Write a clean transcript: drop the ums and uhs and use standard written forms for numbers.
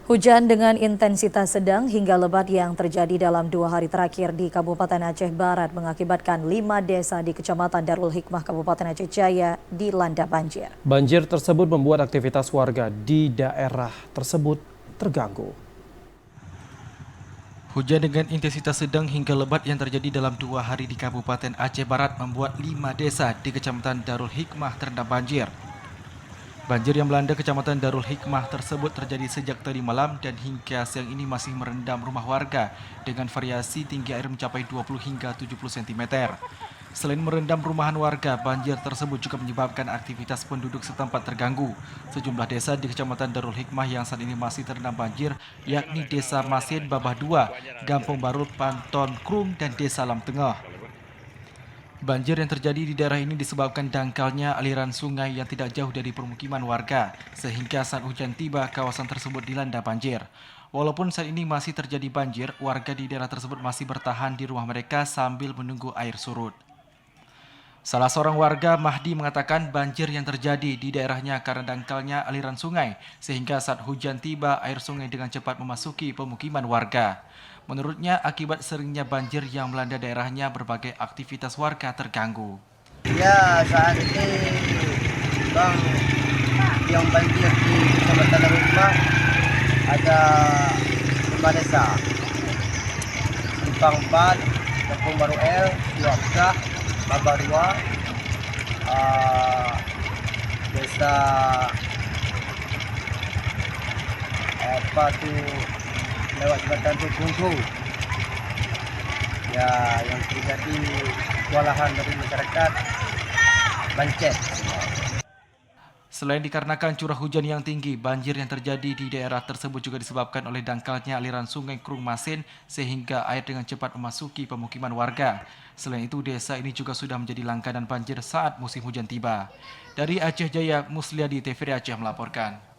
Hujan dengan intensitas sedang hingga lebat yang terjadi dalam 2 hari terakhir di Kabupaten Aceh Barat mengakibatkan 5 desa di Kecamatan Darul Hikmah Kabupaten Aceh Jaya dilanda banjir. Banjir tersebut membuat aktivitas warga di daerah tersebut terganggu. Hujan dengan intensitas sedang hingga lebat yang terjadi dalam 2 hari di Kabupaten Aceh Barat membuat 5 desa di Kecamatan Darul Hikmah terendam banjir. Banjir yang melanda Kecamatan Darul Hikmah tersebut terjadi sejak tadi malam dan hingga siang ini masih merendam rumah warga dengan variasi tinggi air mencapai 20 hingga 70 cm. Selain merendam rumahan warga, banjir tersebut juga menyebabkan aktivitas penduduk setempat terganggu. Sejumlah desa di Kecamatan Darul Hikmah yang saat ini masih terendam banjir, yakni Desa Masin Babah II, Gampung Baru Panton Krung, dan Desa Lam Tengah. Banjir yang terjadi di daerah ini disebabkan dangkalnya aliran sungai yang tidak jauh dari permukiman warga, sehingga saat hujan tiba kawasan tersebut dilanda banjir. Walaupun saat ini masih terjadi banjir, warga di daerah tersebut masih bertahan di rumah mereka sambil menunggu air surut. Salah seorang warga, Mahdi, mengatakan banjir yang terjadi di daerahnya karena dangkalnya aliran sungai, sehingga saat hujan tiba air sungai dengan cepat memasuki pemukiman warga. Menurutnya, akibat seringnya banjir yang melanda daerahnya, berbagai aktivitas warga terganggu. Ya, saat ini Bang, yang banjir di Kecamatan Rumah ada 5 desa. Simpang 4, Kampung Baru L, Duakah, Babah 2, desa apa tu lewat jembatan tu Kungku. Ya, yang terjadi kewalahan dari masyarakat Bancet. Selain dikarenakan curah hujan yang tinggi, banjir yang terjadi di daerah tersebut juga disebabkan oleh dangkalnya aliran sungai Krung Masin sehingga air dengan cepat memasuki pemukiman warga. Selain itu, desa ini juga sudah menjadi langganan banjir saat musim hujan tiba. Dari Aceh Jaya, Musliadi, TVRI Aceh melaporkan.